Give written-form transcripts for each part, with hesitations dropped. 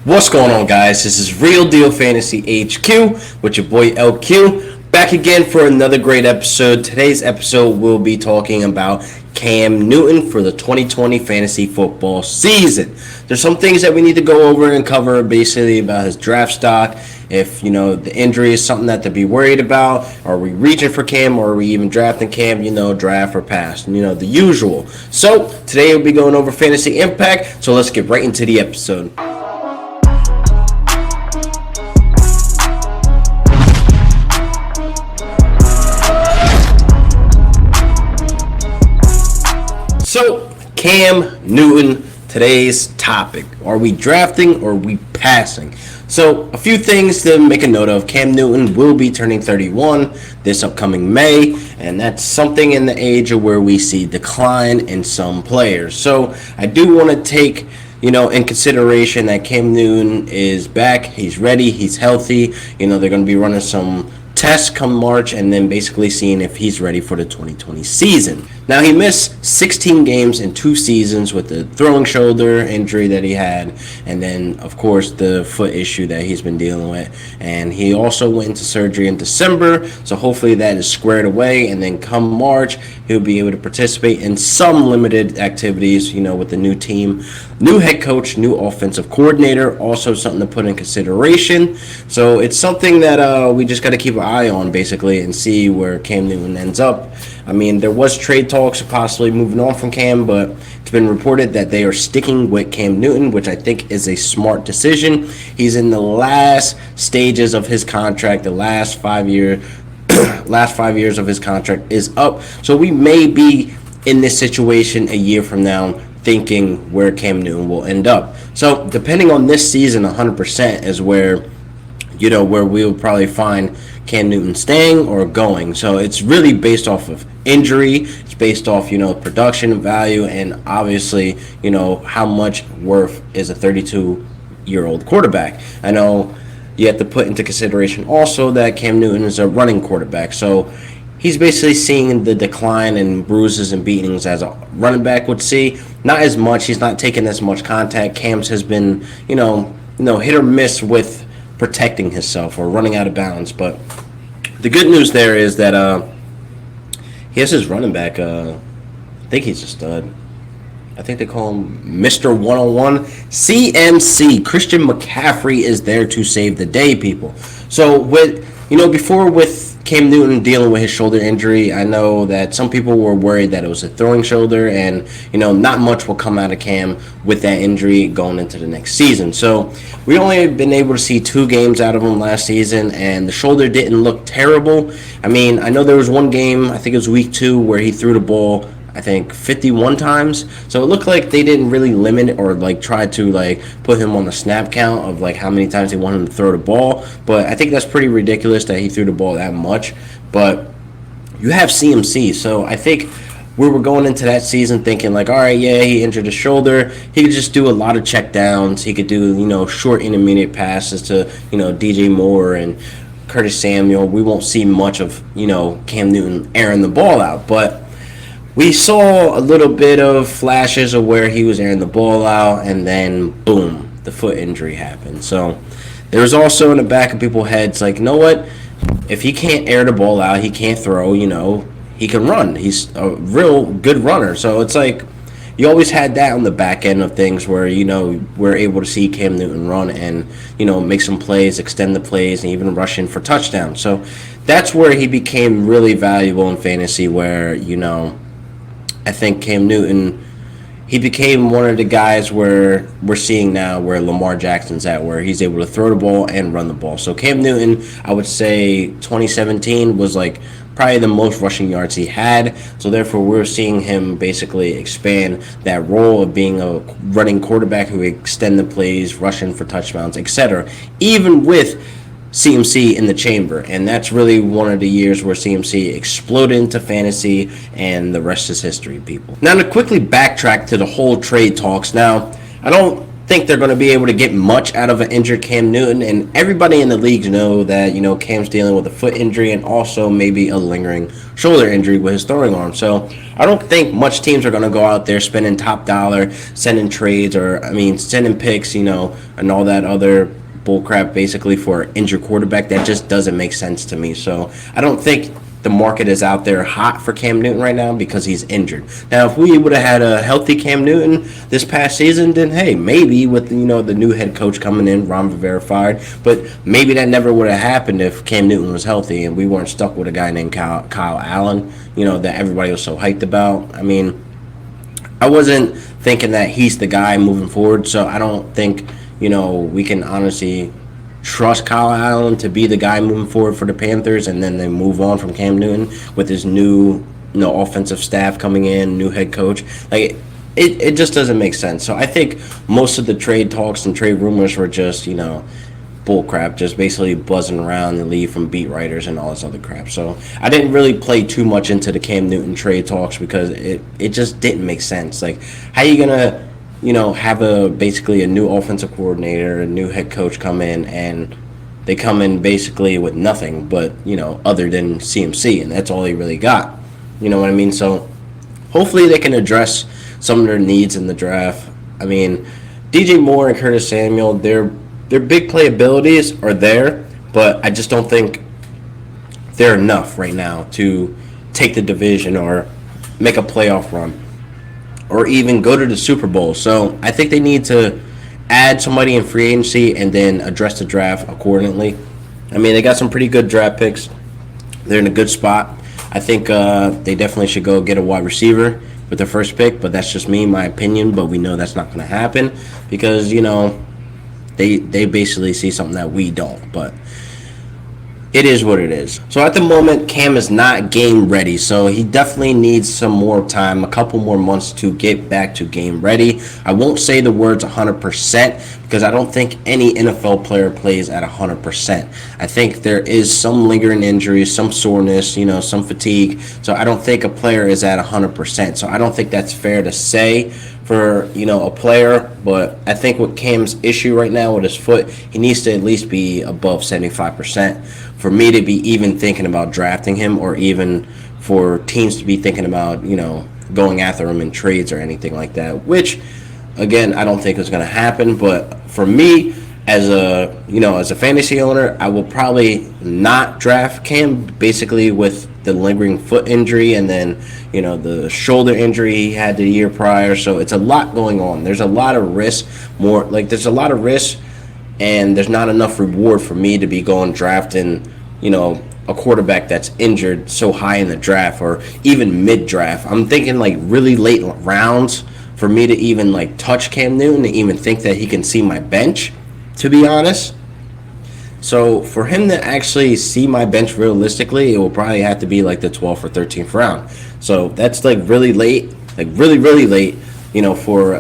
What's going on, guys? This is Real Deal Fantasy HQ with your boy LQ. Back again for another great episode. Today's episode will be talking about Cam Newton for the 2020 fantasy football season. There's some things that we need to go over and cover basically about his draft stock. If, the injury is something that to be worried about. Are we reaching for Cam or are we even drafting Cam? Draft or pass. The usual. So, today we'll be going over fantasy impact. So, let's get right into the episode. So, Cam Newton, today's topic. Are we drafting or are we passing? So, a few things to make a note of. Cam Newton will be turning 31 this upcoming May, and that's something in the age of where we see decline in some players. So, I do want to take in consideration that Cam Newton is back, he's ready, he's healthy. They're going to be running some tests come March and then basically seeing if he's ready for the 2020 season. Now, he missed 16 games in 2 seasons with the throwing shoulder injury that he had, and then, of course, the foot issue that he's been dealing with. And he also went into surgery in December, so hopefully that is squared away, and then come March, he'll be able to participate in some limited activities, with the new team. New head coach, new offensive coordinator, also something to put in consideration. So it's something that we just got to keep an eye on, basically, and see where Cam Newton ends up. I mean, there was trade talks of possibly moving on from Cam, but it's been reported that they are sticking with Cam Newton, which I think is a smart decision. He's in the last stages of his contract, the last 5 years of his contract is up. So we may be in this situation a year from now thinking where Cam Newton will end up. So depending on this season, 100% is where we'll probably find Cam Newton staying or going. So it's really based off of injury. It's based off, production value, and obviously, how much worth is a 32-year-old quarterback. I know you have to put into consideration also that Cam Newton is a running quarterback. So he's basically seeing the decline in bruises and beatings as a running back would see. Not as much. He's not taking as much contact. Cam's has been, hit or miss with protecting himself or running out of bounds. But the good news there is that he has his running back. I think he's a stud. I think they call him Mr. 101. CMC, Christian McCaffrey, is there to save the day, people. So before with Cam Newton dealing with his shoulder injury, I know that some people were worried that it was a throwing shoulder and, not much will come out of Cam with that injury going into the next season. So we only been able to see 2 games out of him last season, and the shoulder didn't look terrible. I mean, I know there was one game, I think it was week 2, where he threw the ball 51 times. So it looked like they didn't really limit or try to put him on the snap count of how many times they want him to throw the ball. But I think that's pretty ridiculous that he threw the ball that much. But you have CMC, so I think we were going into that season thinking all right, yeah, he injured his shoulder. He could just do a lot of check downs. He could do short intermediate passes to DJ Moore and Curtis Samuel. We won't see much of Cam Newton airing the ball out, but we saw a little bit of flashes of where he was airing the ball out, and then, boom, the foot injury happened. So there was also in the back of people's heads, you know what? If he can't air the ball out, he can't throw, he can run. He's a real good runner. So it's you always had that on the back end of things where, we're able to see Cam Newton run and, make some plays, extend the plays, and even rush in for touchdowns. So that's where he became really valuable in fantasy where, I think Cam Newton, he became one of the guys where we're seeing now where Lamar Jackson's at, where he's able to throw the ball and run the ball. So Cam Newton, I would say 2017 was probably the most rushing yards he had. So therefore, we're seeing him basically expand that role of being a running quarterback who extend the plays, rushing for touchdowns, etc. Even with CMC in the chamber, and that's really one of the years where CMC exploded into fantasy, and the rest is history, people. Now, to quickly backtrack to the whole trade talks. Now, I don't think they're going to be able to get much out of an injured Cam Newton. And everybody in the league know that, Cam's dealing with a foot injury and also maybe a lingering shoulder injury with his throwing arm. So I don't think much teams are going to go out there spending top dollar, sending trades, sending picks, and all that other bullcrap basically for an injured quarterback. That just doesn't make sense to me. So I don't think the market is out there hot for Cam Newton right now because he's injured. Now, if we would have had a healthy Cam Newton this past season, then hey, maybe with the new head coach coming in, Ron Rivera fired, but maybe that never would have happened if Cam Newton was healthy and we weren't stuck with a guy named Kyle Allen, that everybody was so hyped about. I mean, I wasn't thinking that he's the guy moving forward, so I don't think we can honestly trust Kyle Allen to be the guy moving forward for the Panthers, and then they move on from Cam Newton with his new offensive staff coming in, new head coach. Like it just doesn't make sense. So I think most of the trade talks and trade rumors were just bull crap, just basically buzzing around the league from beat writers and all this other crap. So I didn't really play too much into the Cam Newton trade talks because it just didn't make sense. Like, how you gonna have basically a new offensive coordinator, a new head coach come in, and they come in basically with nothing but, other than CMC, and that's all they really got. You know what I mean? So hopefully they can address some of their needs in the draft. I mean, DJ Moore and Curtis Samuel, their big playabilities are there, but I just don't think they're enough right now to take the division or make a playoff run, or even go to the Super Bowl. So I think they need to add somebody in free agency and then address the draft accordingly. I mean, they got some pretty good draft picks. They're in a good spot. I think they definitely should go get a wide receiver with their first pick, but that's just me, my opinion. But we know that's not going to happen because, they basically see something that we don't. But it is what it is. So at the moment, Cam is not game ready. So he definitely needs some more time, a couple more months to get back to game ready. I won't say the words 100% because I don't think any NFL player plays at 100%. I think there is some lingering injuries, some soreness, some fatigue. So I don't think a player is at 100%. So I don't think that's fair to say for a player, but I think with Cam's issue right now with his foot, he needs to at least be above 75% for me to be even thinking about drafting him, or even for teams to be thinking about going after him in trades or anything like that, which again I don't think is going to happen. But for me, as a fantasy owner, I will probably not draft Cam, basically with the lingering foot injury and then the shoulder injury he had the year prior. So it's a lot going on. There's a lot of risk, there's a lot of risk, and there's not enough reward for me to be going drafting a quarterback that's injured so high in the draft or even mid-draft. I'm thinking like really late rounds for me to even touch Cam Newton, to even think that he can see my bench, to be honest. So for him to actually see my bench realistically, it will probably have to be like the 12th or 13th round. So that's really late, really, really late, for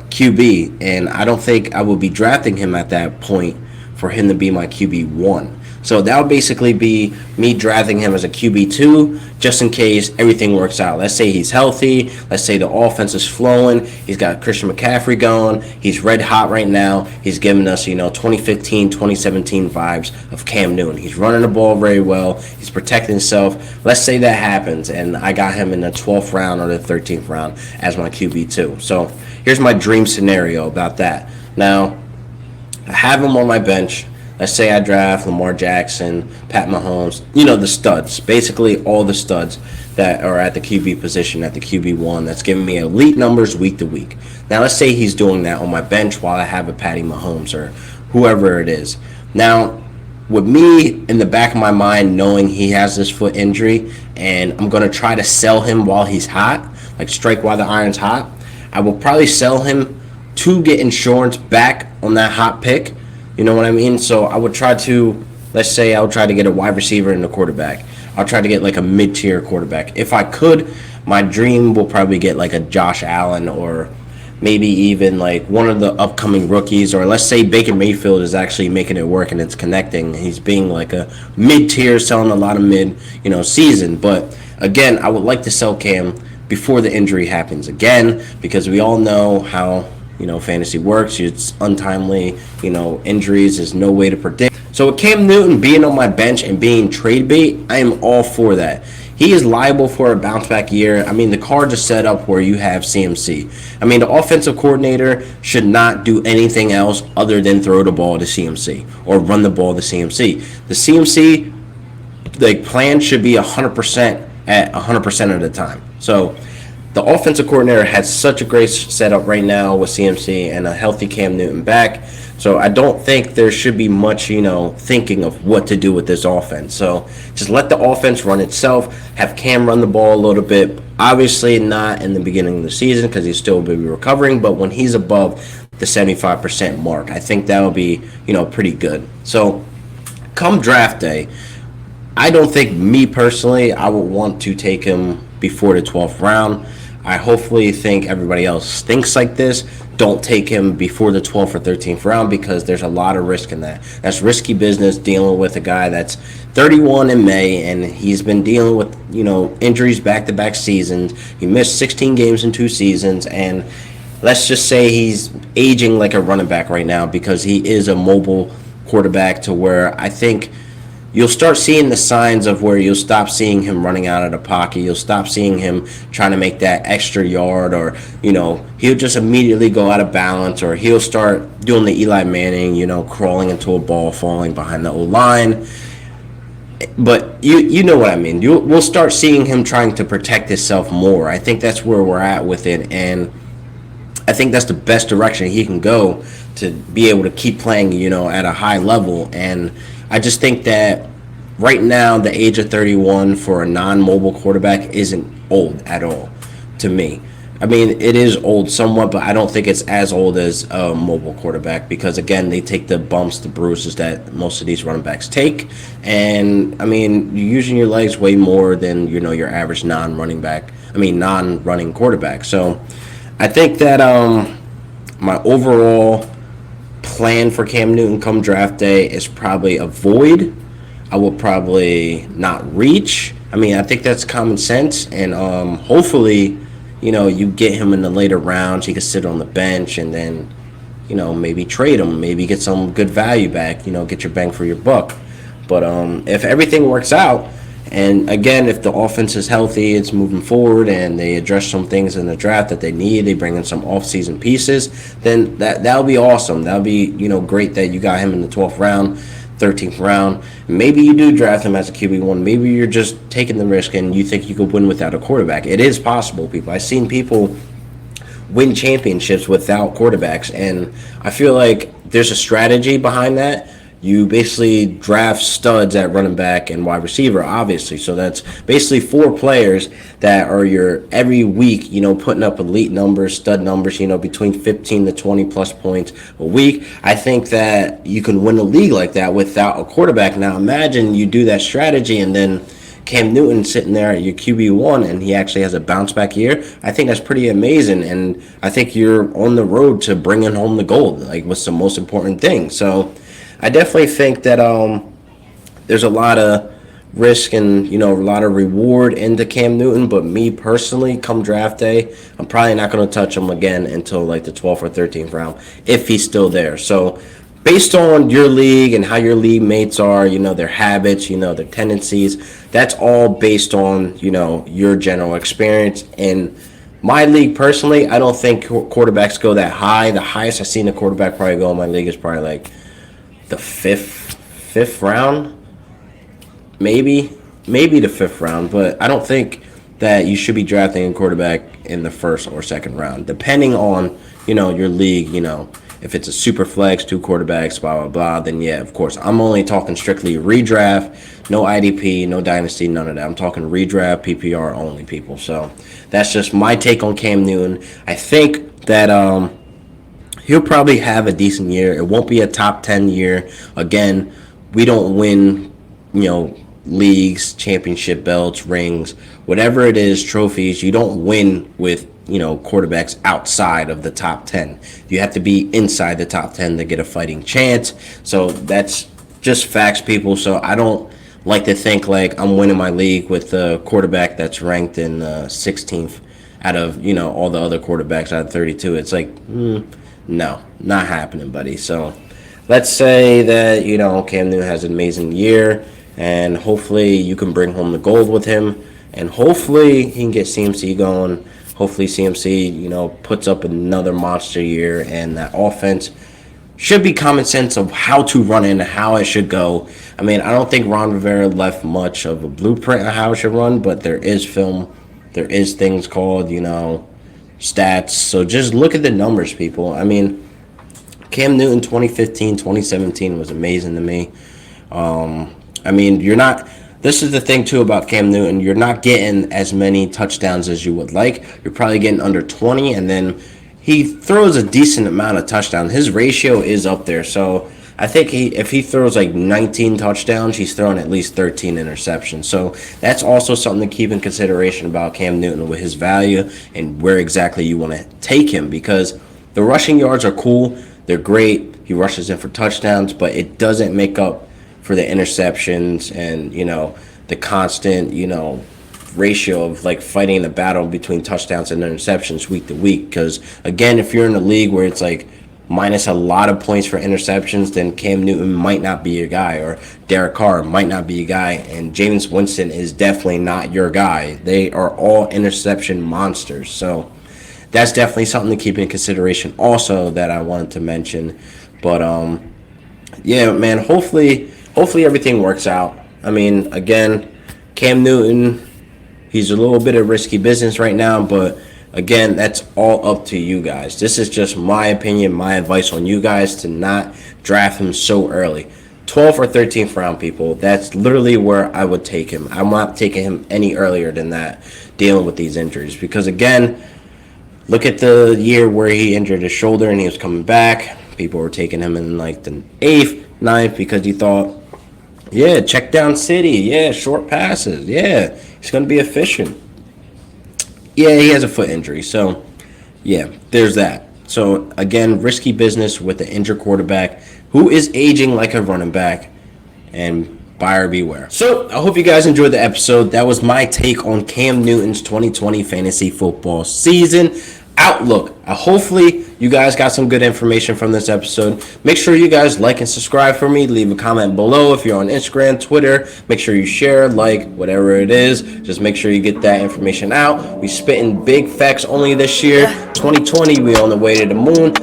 QB. And I don't think I will be drafting him at that point for him to be my QB1. So that would basically be me drafting him as a QB2 just in case everything works out. Let's say he's healthy. Let's say the offense is flowing. He's got Christian McCaffrey going. He's red hot right now. He's giving us, 2015, 2017 vibes of Cam Newton. He's running the ball very well. He's protecting himself. Let's say that happens, and I got him in the 12th round or the 13th round as my QB2. So here's my dream scenario about that. Now, I have him on my bench. Let's say I draft Lamar Jackson, Pat Mahomes, the studs, basically all the studs that are at the QB position, at the QB1, that's giving me elite numbers week to week. Now, let's say he's doing that on my bench while I have a Patty Mahomes or whoever it is. Now, with me in the back of my mind knowing he has this foot injury and I'm going to try to sell him while he's hot, like strike while the iron's hot, I will probably sell him to get insurance back on that hot pick. You know what I mean? So I would try to, let's say I'll try to get a wide receiver and a quarterback. I'll try to get like a mid-tier quarterback. If I could, my dream will probably get like a Josh Allen or maybe even like one of the upcoming rookies. Or let's say Baker Mayfield is actually making it work and it's connecting. He's being like a mid-tier, selling a lot of season. But again, I would like to sell Cam before the injury happens again, because we all know how fantasy works. It's untimely, injuries. There's no way to predict. So with Cam Newton being on my bench and being trade bait, I am all for that. He is liable for a bounce back year. I mean, the cards are set up where you have CMC. I mean, the offensive coordinator should not do anything else other than throw the ball to CMC or run the ball to CMC. The CMC plan should be 100% at 100% of the time. So the offensive coordinator has such a great setup right now with CMC and a healthy Cam Newton back. So I don't think there should be much, thinking of what to do with this offense. So just let the offense run itself. Have Cam run the ball a little bit. Obviously not in the beginning of the season because he's still be recovering. But when he's above the 75% mark, I think that would be, pretty good. So come draft day, I don't think, me personally, I would want to take him before the 12th round. I hopefully think everybody else thinks like this. Don't take him before the 12th or 13th round because there's a lot of risk in that. That's risky business dealing with a guy that's 31 in May, and he's been dealing with, injuries back-to-back seasons. He missed 16 games in 2 seasons, and let's just say he's aging like a running back right now because he is a mobile quarterback to where I think you'll start seeing the signs of where you'll stop seeing him running out of the pocket. You'll stop seeing him trying to make that extra yard, or, he'll just immediately go out of balance, or he'll start doing the Eli Manning, crawling into a ball, falling behind the O-line. But you know what I mean. We'll start seeing him trying to protect himself more. I think that's where we're at with it, and I think that's the best direction he can go to be able to keep playing, at a high level. And I just think that right now, the age of 31 for a non-mobile quarterback isn't old at all to me. I mean, it is old somewhat, but I don't think it's as old as a mobile quarterback because, again, they take the bumps, the bruises that most of these running backs take. And, I mean, you're using your legs way more than, your average non-running quarterback. So I think that my overall plan for Cam Newton come draft day is probably avoid. I will probably not reach. I mean, I think that's common sense, and hopefully, you get him in the later rounds. He can sit on the bench, and then, maybe trade him, maybe get some good value back. Get your bang for your buck. But if everything works out, and again, if the offense is healthy, it's moving forward, and they address some things in the draft that they need, they bring in some off-season pieces, then that'll be awesome. That'll be, great that you got him in the 12th round, 13th round. Maybe you do draft him as a QB1. Maybe you're just taking the risk and you think you could win without a quarterback. It is possible, people. I've seen people win championships without quarterbacks, and I feel like there's a strategy behind that. You basically draft studs at running back and wide receiver, obviously. So that's basically 4 players that are your every week, putting up elite numbers, stud numbers, between 15 to 20 plus points a week. I think that you can win a league like that without a quarterback. Now, imagine you do that strategy and then Cam Newton sitting there at your QB1 and he actually has a bounce back year. I think that's pretty amazing, and I think you're on the road to bringing home the gold, like what's the most important thing. So I definitely think that there's a lot of risk and, a lot of reward into Cam Newton. But me personally, come draft day, I'm probably not going to touch him again until like the 12th or 13th round if he's still there. So based on your league and how your league mates are, their habits, their tendencies, that's all based on, your general experience. And my league personally, I don't think quarterbacks go that high. The highest I've seen a quarterback probably go in my league is probably like the fifth round, maybe the 5th round, but I don't think that you should be drafting a quarterback in the 1st or 2nd round, depending on, your league. If it's a super flex, 2 quarterbacks, blah, blah, blah, then yeah, of course. I'm only talking strictly redraft, no IDP, no dynasty, none of that. I'm talking redraft, PPR only, people. So that's just my take on Cam Newton. I think that he'll probably have a decent year. It won't be a top 10 year. Again, we don't win, leagues, championship belts, rings, whatever it is, trophies. You don't win with, quarterbacks outside of the top 10. You have to be inside the top 10 to get a fighting chance. So that's just facts, people. So I don't like to think like I'm winning my league with a quarterback that's ranked in 16th out of, all the other quarterbacks out of 32. It's like, No, not happening, buddy. So let's say that, Cam Newton has an amazing year, and hopefully you can bring home the gold with him, and hopefully he can get CMC going. Hopefully CMC, puts up another monster year, and that offense should be common sense of how to run it and how it should go. I mean, I don't think Ron Rivera left much of a blueprint of how it should run, but there is film. There is things called, stats. So just look at the numbers, people. I mean, Cam Newton 2015, 2017 was amazing to me. I mean, you're not. This is the thing too about Cam Newton. You're not getting as many touchdowns as you would like. You're probably getting under 20, and then he throws a decent amount of touchdowns. His ratio is up there. So I think if he throws like 19 touchdowns, he's throwing at least 13 interceptions. So that's also something to keep in consideration about Cam Newton with his value and where exactly you want to take him, because the rushing yards are cool. They're great. He rushes in for touchdowns, but it doesn't make up for the interceptions and, the constant, ratio of like fighting the battle between touchdowns and interceptions week to week. Because again, if you're in a league where it's like minus a lot of points for interceptions, then Cam Newton might not be your guy, or Derek Carr might not be your guy, and Jameis Winston is definitely not your guy. They are all interception monsters. So that's definitely something to keep in consideration also that I wanted to mention. But yeah, man, hopefully everything works out. I mean, again, Cam Newton, he's a little bit of risky business right now, but again, that's all up to you guys. This is just my opinion, my advice on you guys to not draft him so early. 12th or 13th round, people. That's literally where I would take him. I'm not taking him any earlier than that, dealing with these injuries. Because again, look at the year where he injured his shoulder and he was coming back. People were taking him in like the 8th, 9th because you thought, yeah, check down city. Yeah, short passes. Yeah, he's going to be efficient. Yeah, he has a foot injury. So, yeah, there's that. So, again, risky business with the injured quarterback who is aging like a running back. And buyer beware. So, I hope you guys enjoyed the episode. That was my take on Cam Newton's 2020 fantasy football season outlook. Hopefully you guys got some good information from this episode. Make sure you guys like and subscribe for me. Leave a comment below if you're on Instagram, Twitter. Make sure you share, like, whatever it is. Just make sure you get that information out. We spitting big facts only this year. 2020, we on the way to the moon.